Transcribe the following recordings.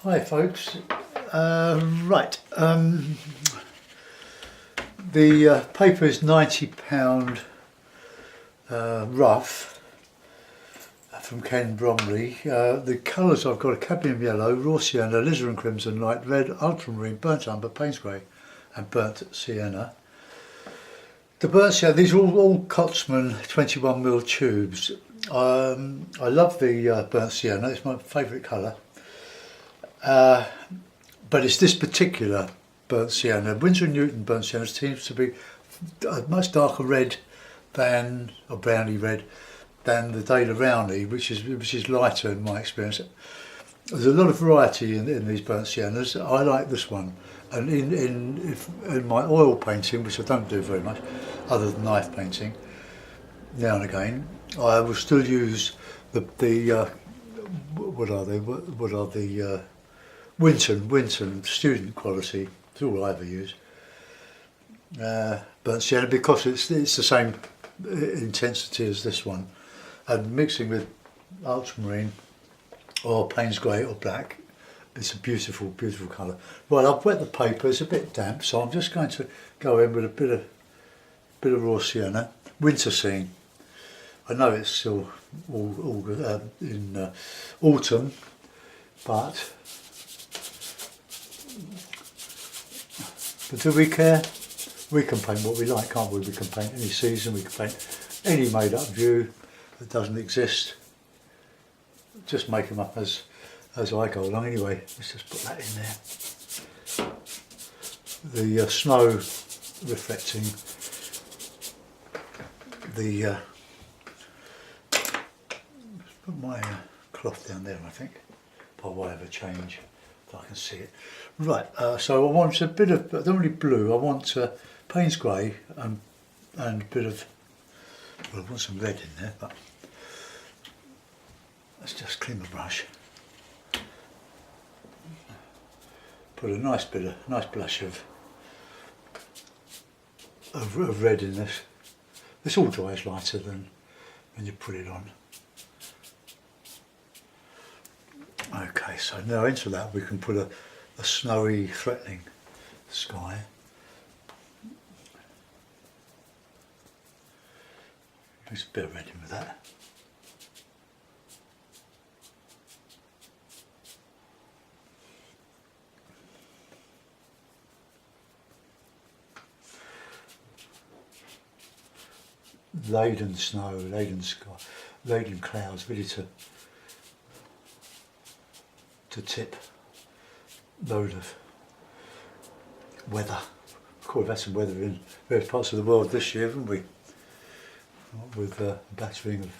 Hi folks, the paper is £90 rough from Ken Bromley. The colours I've got are cadmium yellow, raw sienna, alizarin crimson, light red, ultramarine, burnt umber, Payne's grey and burnt sienna. The burnt sienna, these are all Cotsman 21mm tubes. I love the burnt sienna, it's my favourite colour. But it's this particular burnt sienna. Winsor & Newton burnt sienna seems to be a much darker red than, or browny red, than the Dale Rowney, which is lighter in my experience. There's a lot of variety in these burnt siennas. I like this one, and in my oil painting, which I don't do very much, other than knife painting, now and again, I will still use the Winton student quality. It's all I ever use. Burnt sienna, because it's the same intensity as this one, and mixing with ultramarine or Payne's grey or black, it's a beautiful, beautiful colour. Right, I've wet the paper. It's a bit damp, so I'm just going to go in with a bit of raw sienna. Winter scene. I know it's still all in autumn, but do we care? We can paint what we like, can't we? We can paint any season, we can paint any made-up view that doesn't exist. Just make them up as I go along. Anyway, let's just put that in there. The snow reflecting the... let's put my cloth down there, I think, by way of a change, if I can see it. Right, so I want a bit of, I don't really blue, I want Payne's grey and a bit of, well, I want some red in there, but let's just clean the brush. Put a nice blush of red in this. This all dries lighter than when you put it on. Okay, so now into that we can put a snowy, threatening sky. Just a bit of red in with that. Laden snow, laden sky, laden clouds, ready to tip. Load of weather. Of course, we've had some weather in various parts of the world this year, haven't we? With a battering of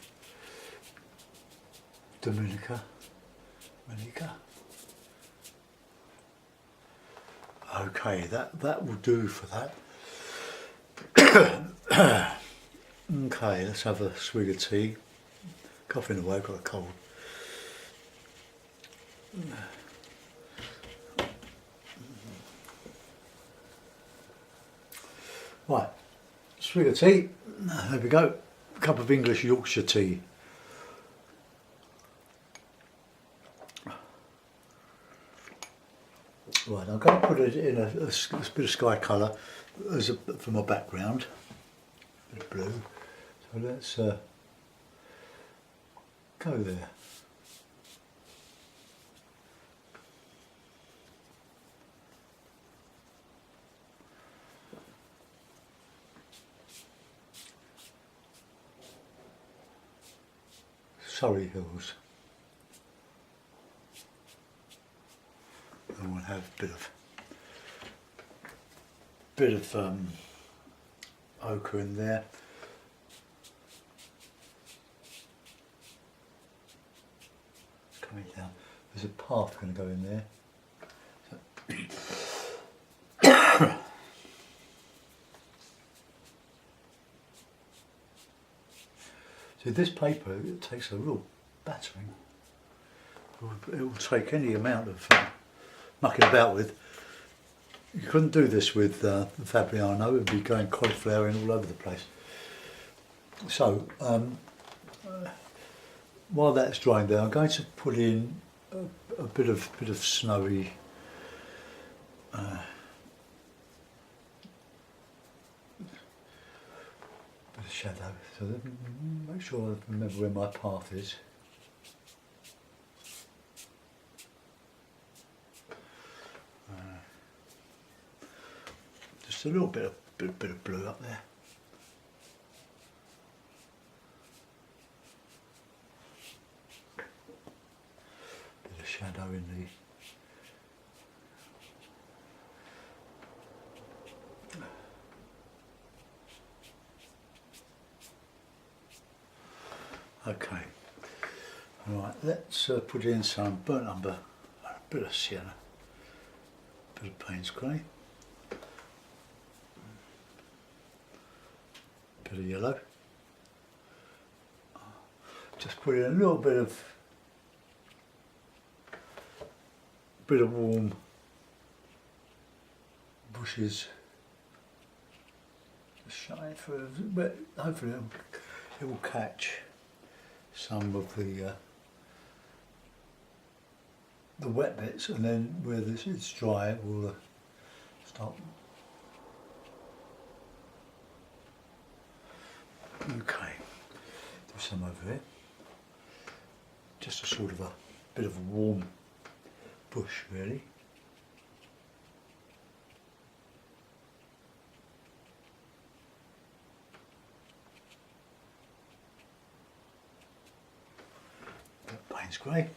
Dominica. Okay, that will do for that. Okay, let's have a swig of tea. Coughing away, I've got a cold. Right, swig of tea. There we go. A cup of English Yorkshire tea. Right, I'm going to put it in a bit of sky colour for my background. A bit of blue. So let's go there. Surrey Hills. And we'll have a bit of ochre in there. Coming down. There's a path going to go in there. So this paper, it takes a real battering. It will take any amount of mucking about with. You couldn't do this with the Fabriano, it would be going cauliflowering all over the place. So, while that's drying there, I'm going to put in a bit of snowy bit of shadow. So make sure I remember where my path is. Just a little bit of blue up there. Bit of shadow in the okay. Right, let's put in some burnt umber, a bit of sienna, a bit of Payne's grey, a bit of yellow. Just put in a little bit of warm bushes. Just shine through, but hopefully it will catch some of the wet bits, and then where it's dry it will start. Okay, do some over here. Just a sort of a bit of a warm bush really. Payne's grey.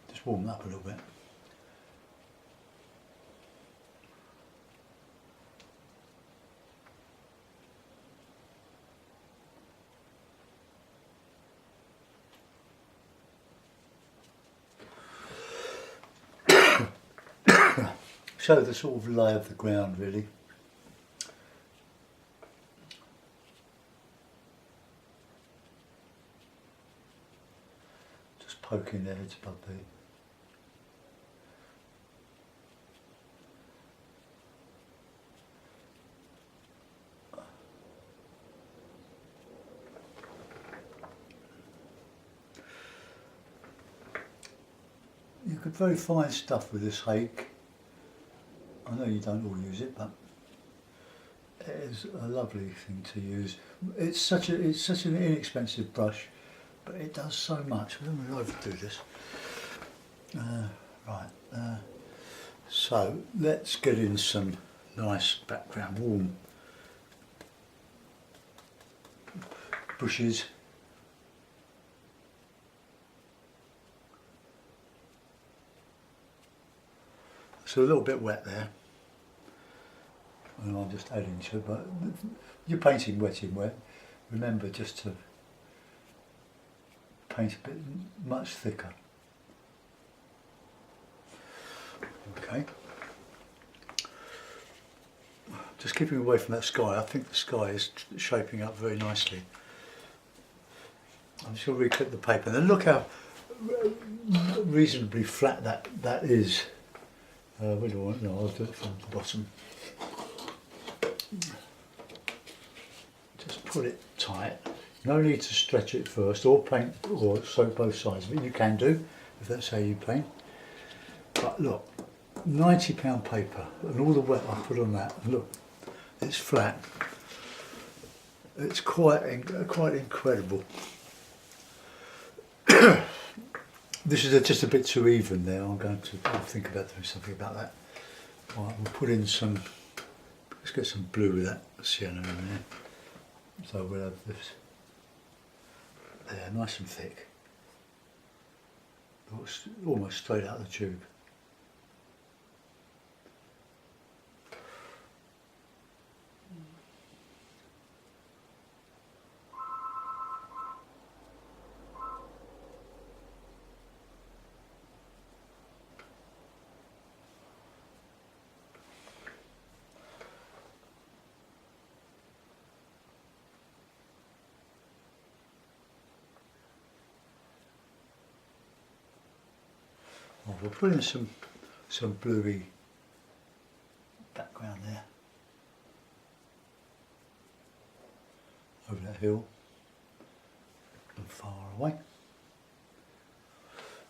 Just warm up a little bit. Show the sort of lay of the ground really. Just poking their heads above the you could very fine stuff with this hake. I know you don't all use it, but it is a lovely thing to use. It's such an inexpensive brush, but it does so much. I don't want to overdo this. Right, so let's get in some nice background, warm bushes. So a little bit wet there, and I'm just adding to it, but you're painting wet in wet. Remember just to paint a bit much thicker. Okay. Just keeping away from that sky. I think the sky is shaping up very nicely. I'm just going to reclip the paper, and then look how reasonably flat that is. We don't want, no, I'll do it from the bottom. Just put it tight. No need to stretch it first, or paint, or soak both sides of it. You can do, if that's how you paint. But look, £90 paper, and all the wet I put on that, and look, it's flat. It's quite incredible. This is just a bit too even there. I'll think about doing something about that. Right, we'll put in some, let's get some blue with that sienna in there. So we'll have this there, nice and thick. Looks almost straight out of the tube. We'll put in some some bluey background there over that hill and far away.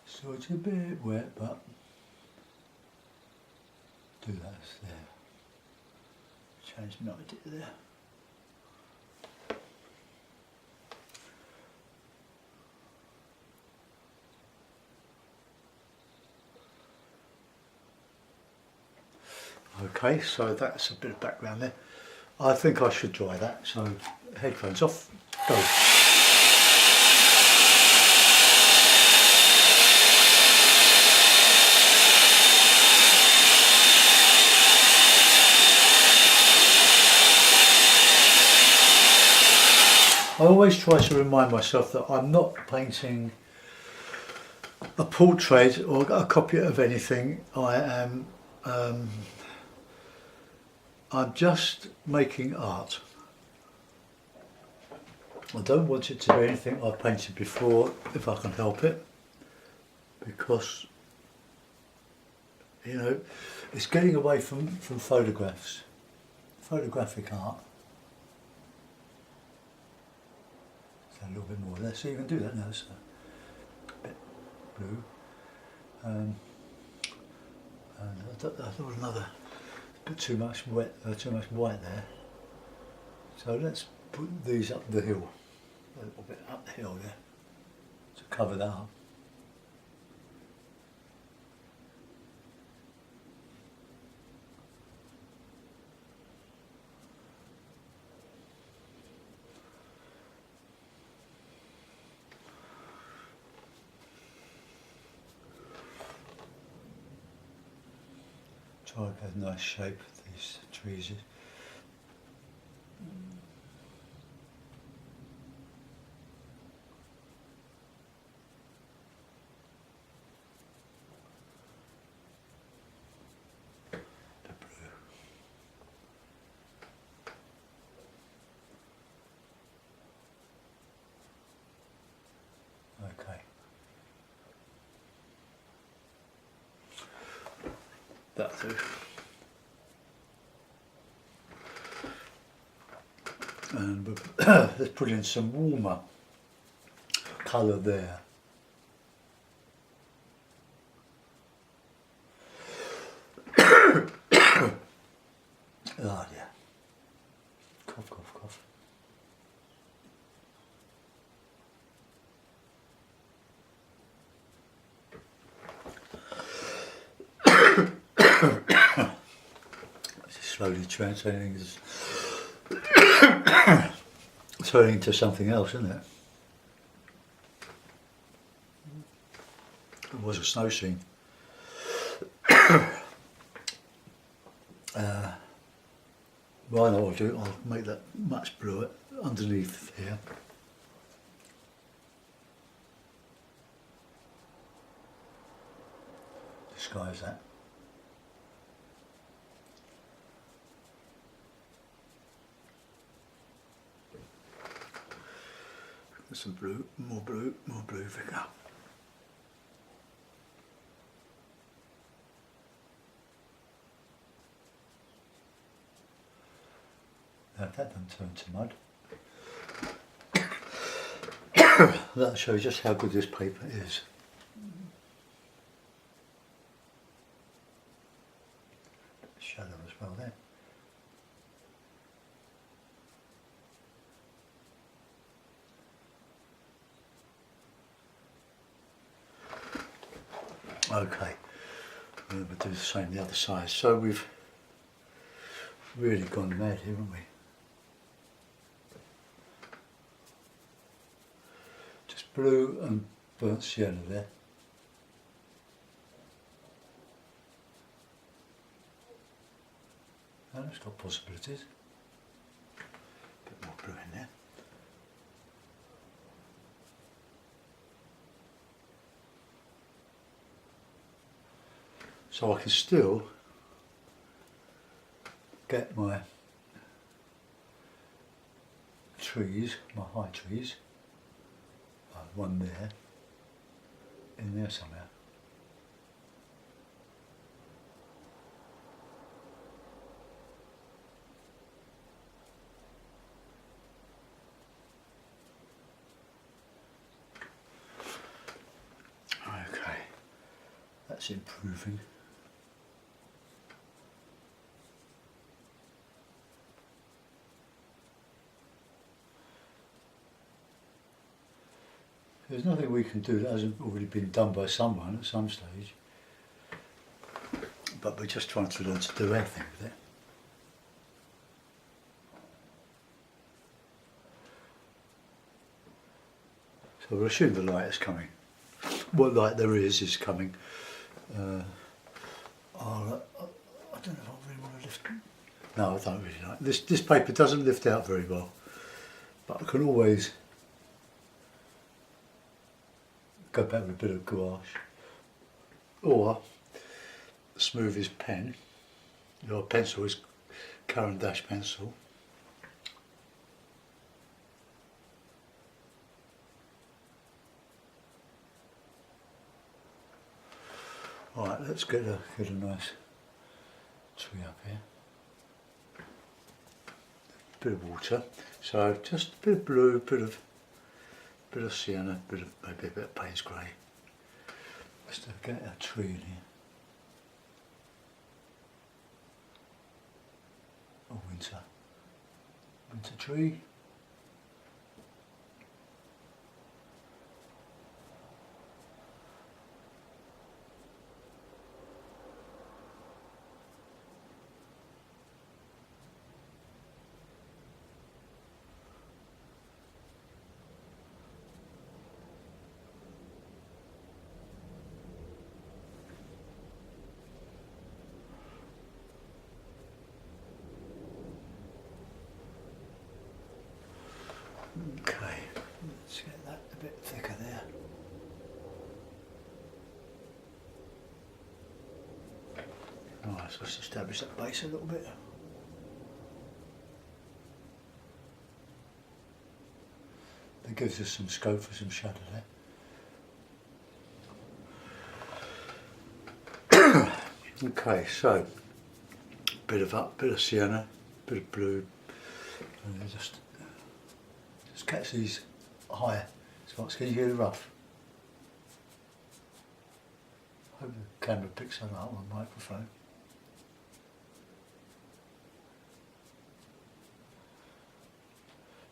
So it's a bit wet, but do that there. Change my idea there. Okay, so that's a bit of background there. I think I should dry that, so headphones off, go. I always try to remind myself that I'm not painting a portrait or a copy of anything. I'm just making art. I don't want it to be anything I've painted before if I can help it, because you know it's getting away from photographs, photographic art. So a little bit more there, so you can do that now. So a bit blue, and I thought another bit too much wet, too much white there. So let's put these up the hill, a little bit up the hill there, to cover that up. Try to get a nice shape of these trees. The blue. Okay. That'll do. And let's put in some warmer colour there. Oh dear. Cough, cough, cough. Slowly translating this, turning into something else, isn't it? It was a snow scene. Well, I know what I'll do. I'll make that much bluer underneath here. Disguise that. Some blue, more Vicar. Now that doesn't turn to mud. That'll show you just how good this paper is. Shadow as well there. Okay, we'll do the same the other side. So we've really gone mad here, haven't we? Just blue and burnt sienna there. And it's got possibilities. A bit more blue in there. So I can still get my trees, my high trees, one there, in there somehow. That's improving. There's nothing we can do that hasn't already been done by someone at some stage, but we're just trying to learn to do anything with it. So we'll assume the light is coming. What light there is coming. I don't know if I really want to lift. No, I don't really like this. This paper doesn't lift out very well, but I can always go back with a bit of gouache, or smooth his pen. Your pencil is Caran d'Ache pencil. Alright, let's get a nice tree up here. Bit of water, so just a bit of blue, bit of sienna, maybe a bit of Payne's grey. Just to get a tree in here. A winter tree. Okay, let's get that a bit thicker there. Alright, so let's establish that base a little bit. That gives us some scope for some shadow there. Okay, so bit of sienna, bit of blue, and then just catch these higher spots. Can you hear the rough? I hope the camera picks that up on the microphone.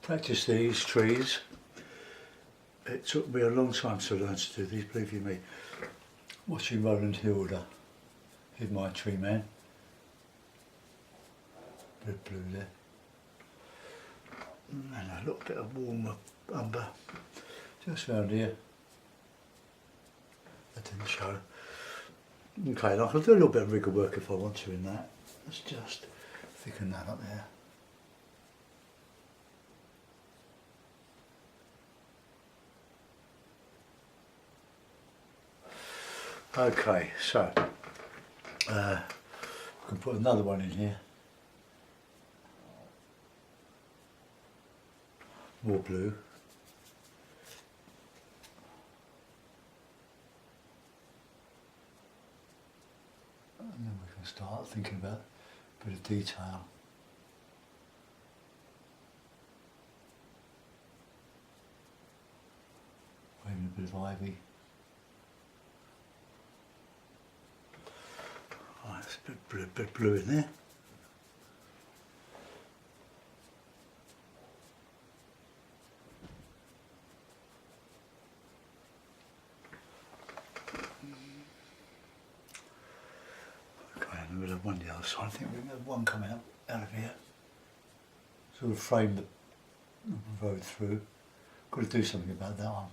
Practice these trees. It took me a long time to learn to do these, believe you me. Watching Roland Hilder, he's my tree man. Bit of blue there. And a little bit of warmer umber just round here. That didn't show. Okay, and I can do a little bit of wriggle work if I want to in that. Let's just thicken that up there. Okay, so we can put another one in here. More blue. And then we can start thinking about a bit of detail. Maybe a bit of ivy. Right, there's a bit blue in there. We'll have one the other side. I think we're going to have one coming out of here. Sort of frame the road through. Got to do something about that. I'm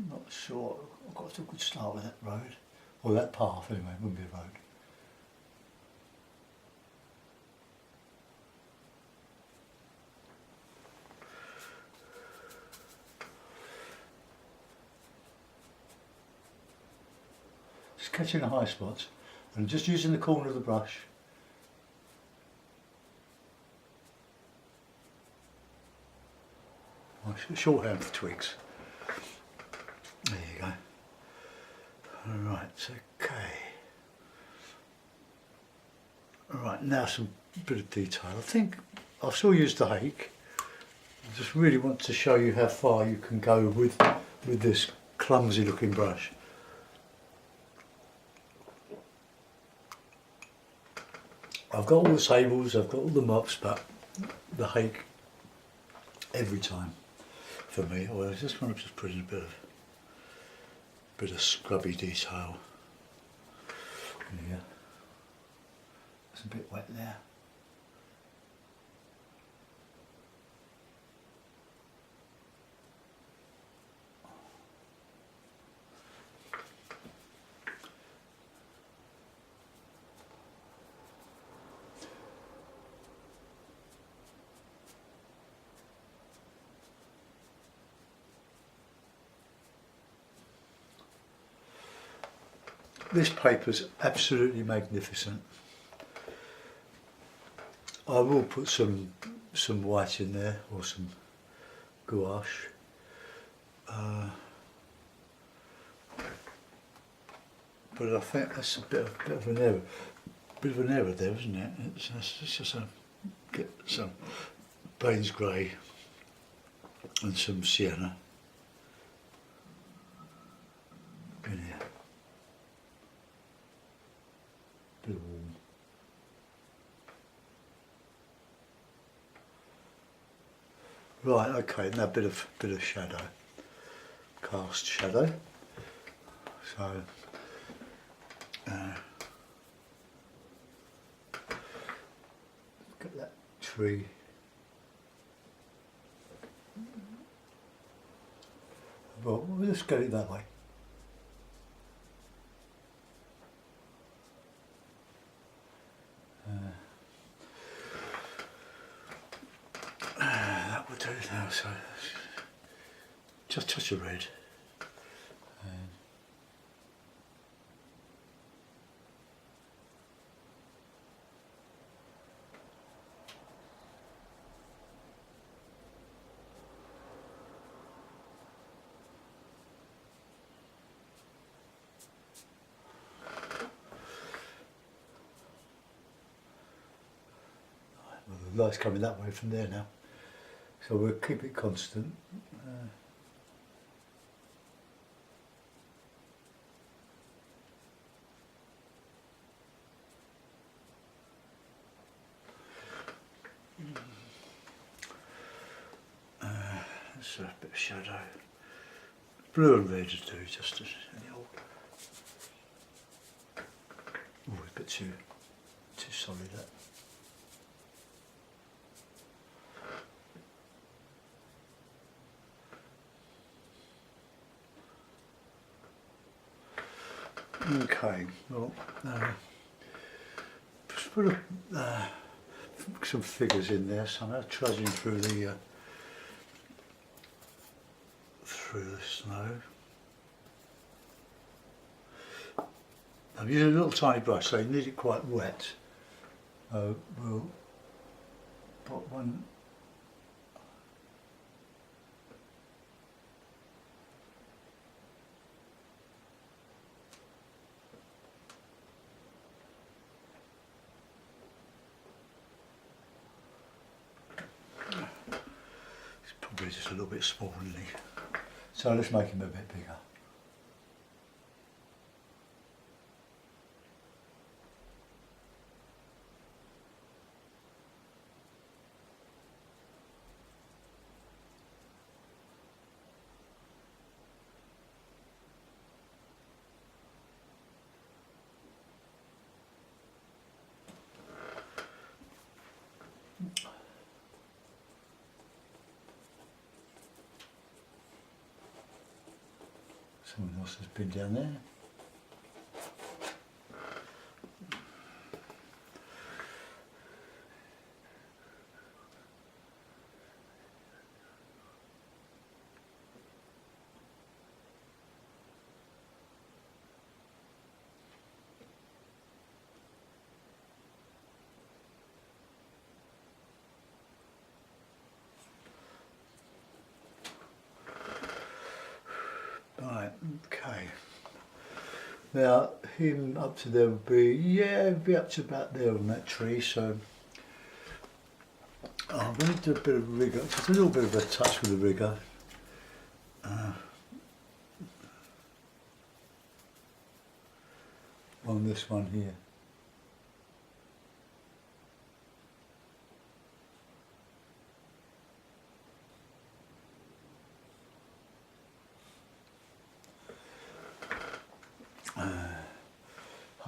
not sure. I've got a good start with that road. Or that path anyway, it wouldn't be a road. Just catching the high spots. And just using the corner of the brush. Shorthand for twigs. There you go. Alright, okay. Alright, now some bit of detail. I think I'll still use the hake. I just really want to show you how far you can go with this clumsy looking brush. I've got all the sables, I've got all the mops, but the hake every time for me. Well, I just want to just put in a bit of scrubby detail. Yeah, it's a bit wet there. This paper's absolutely magnificent. I will put some white in there, or some gouache. But I think that's a bit of an error. Bit of an error there, isn't it? It's just get some Baines grey and some sienna in here. Bit of warm. Right, okay, now a bit of shadow, cast shadow. So get that tree. Well, we'll just get it that way. That will do now, so just touch of red. Well, the light's coming that way from there now, so we'll keep it constant. That's a bit of shadow. Blue and red to do, just as any old. Oh, a bit too solid that. Okay, well, just put some figures in there somehow, trudging through the snow. I'm using a little tiny brush, so you need it quite wet. We'll put one. It's probably just a little bit small, isn't he? So let's make him a bit bigger. Someone else has been down there. Right, okay. Now him up to there would be, yeah, it'd be up to about there on that tree, so I'm going to do a bit of rigor, just a little bit of a touch with the rigor. On this one here.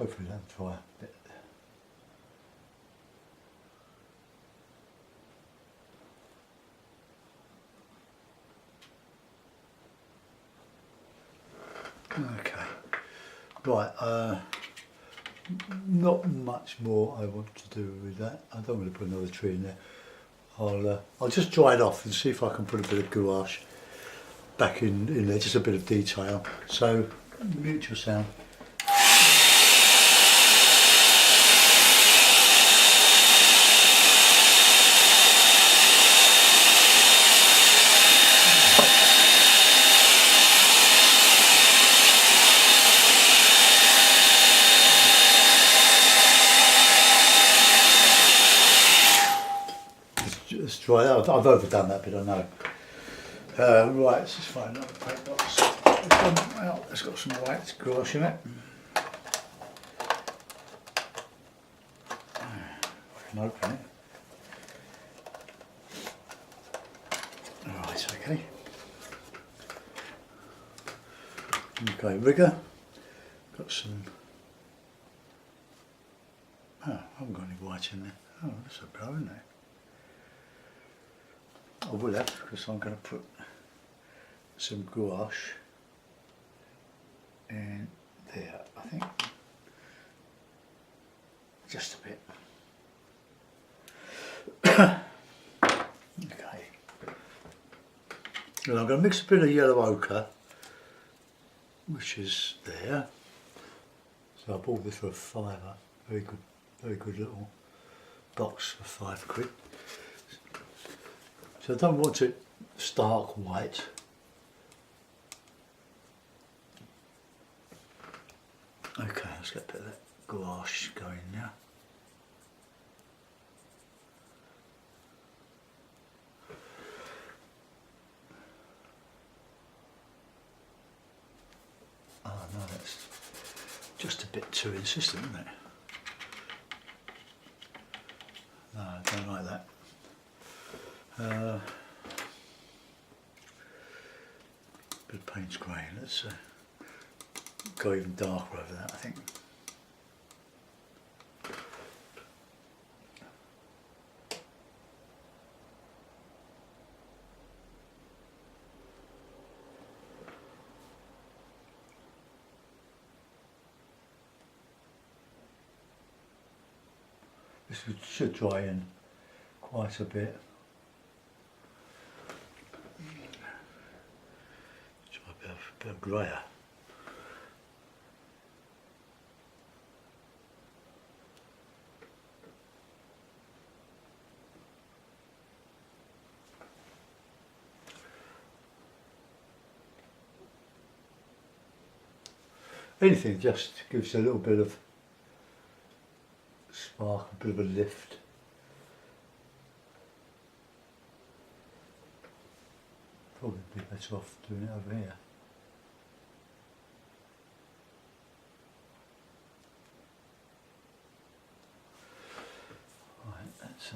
hopefully that'll dry a bit. Okay, right, not much more I want to do with that. I don't want to put another tree in there. I'll just dry it off and see if I can put a bit of gouache back in there, just a bit of detail. So, mute your sound. Just dry out. I've overdone that bit, I know. Right, let's just find another paint box. Well, it's got some white gouache in it. I can open it. Right, okay. Okay, rigger. Got some. Oh, I haven't got any white in there. Oh, that's a go, isn't it? I will have, because I'm going to put some gouache in there, I think. Just a bit. Okay. And I'm going to mix a bit of yellow ochre, which is there. So I bought this for a £5. Very good little box for £5. So I don't want it stark white. Okay, let's get a bit of that gouache going now. Oh no, that's just a bit too insistent, isn't it? No, I don't like that. Bit of paint's grey. Let's go even darker over that, I think. This should dry in quite a bit. A bit grayer. Anything just gives a little bit of spark, a bit of a lift. Probably be better off doing it over here. Right, that's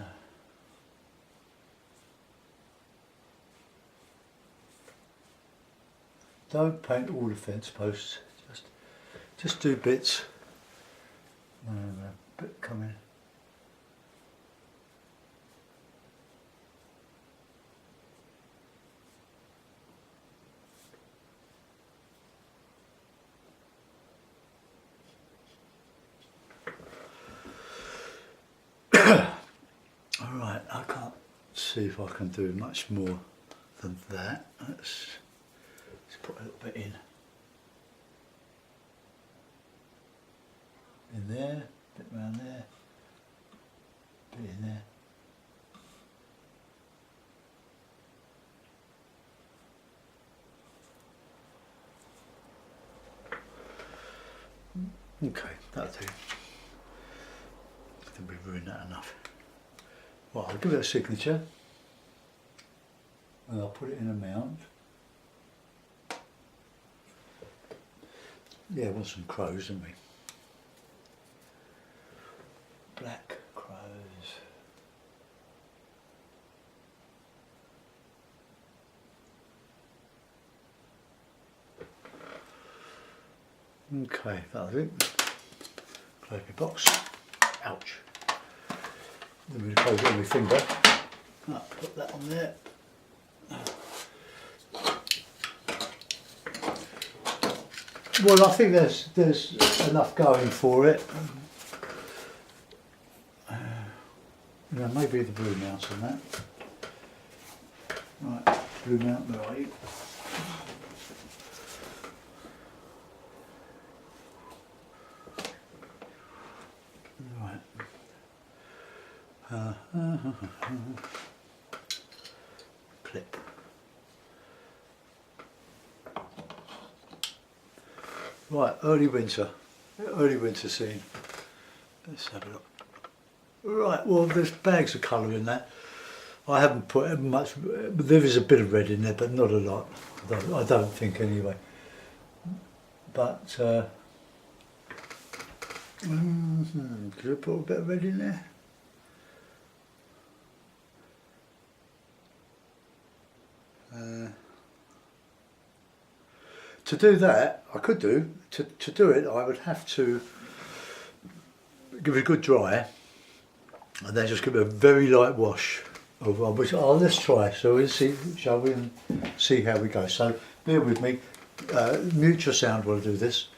don't paint all the fence posts. Just do bits. A bit coming. Alright, I can't see if I can do much more than that. Let's put a little bit in. In there, a bit around there, a bit in there. Okay, that'll do. I think we've ruined that enough. Well, I'll give it a signature and I'll put it in a mount. Yeah, we want some crows, don't we? Black crows. Okay, that'll do. close my box. Ouch. Then we close it with my finger. Right, put that on there. Well, I think there's enough going for it. Maybe the blue mount on that. Right, blue mount, where are you? Clip. Right, early winter scene. Let's have a look. Right, well, there's bags of colour in that. I haven't put much, but there is a bit of red in there, but not a lot. I don't think anyway. But could I put a bit of red in there? To do that, I could do. To do it, I would have to give it a good dry, and then just give it a very light wash. Which let's try. So we'll see, shall we, and see how we go. So bear with me. Mute your sound while I do this.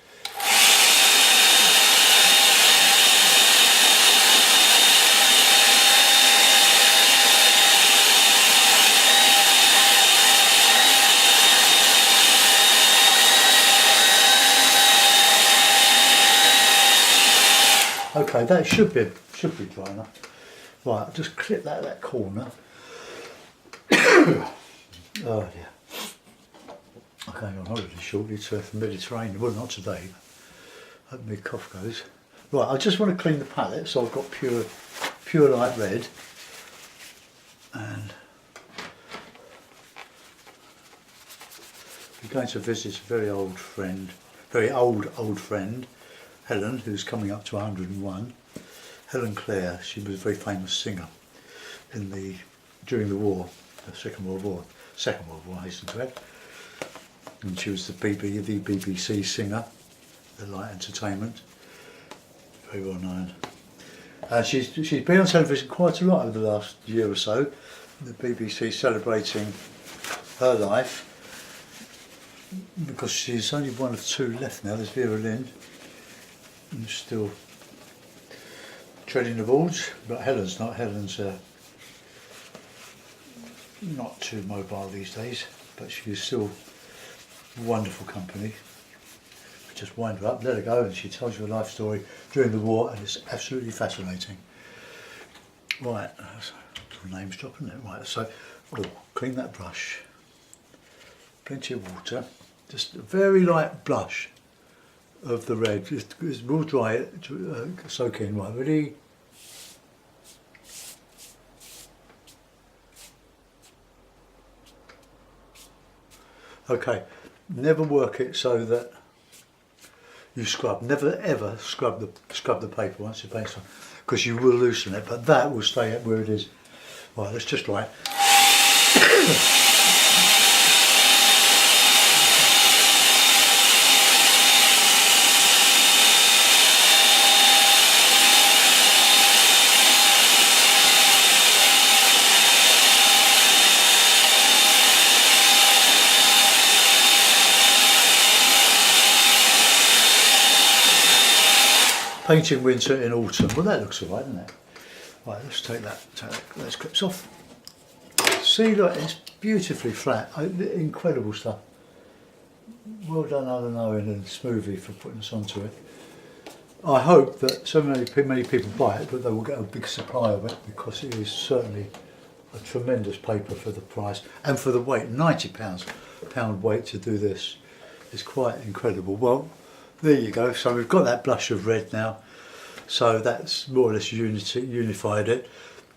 Okay, that should be dry enough. Right, I'll just clip that corner. Oh dear. I'm going on holiday shortly to the Mediterranean. Well, not today. Hope my cough goes. Right, I just want to clean the palette, so I've got pure light red. And we're going to visit a very old friend, Helen, who's coming up to 101. Helen Clare, she was a very famous singer during the war, the Second World War, I hasten to add. And she was the BBC singer, the light entertainment, very well known. She's been on television quite a lot over the last year or so. The BBC celebrating her life, because she's only one of two left now. There's Vera Lynn, who's still treading the boards, but Helen's not. Helen's not too mobile these days, but she's still wonderful company. Just wind her up, let her go, and she tells you a life story during the war, and it's absolutely fascinating. Right, so name's dropping it. Right, so clean that brush. Plenty of water, just a very light blush of the red. Just we'll dry it, soak in. Right, ready? Okay, never work it so that you scrub. Never ever scrub the paper once you paint on, because you will loosen it, but that will stay at where it is. Right, let's just dry it. Painting winter in autumn. Well, that looks alright, doesn't it? Right, let's take those clips off. See, look, it's beautifully flat. Incredible stuff. Well done, Alan Owen and Smoothie, for putting us onto it. I hope that so many people buy it, but they will get a big supply of it, because it is certainly a tremendous paper for the price and for the weight. £90 weight to do this is quite incredible. Well, there you go. So we've got that blush of red now. So that's more or less unified it.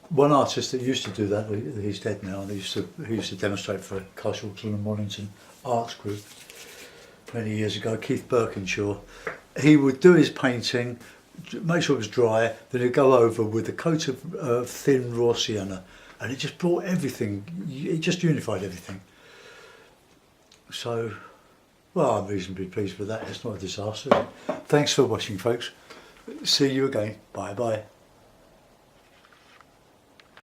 One artist that used to do that, he's dead now, and he used to demonstrate for Cashel and Mornington Arts Group many years ago, Keith Birkinshaw. He would do his painting, make sure it was dry, then he'd go over with a coat of thin raw sienna, and it just brought everything, it just unified everything. So, well, I'm reasonably pleased with that. It's not a disaster. Thanks for watching, folks. See you again. Bye bye.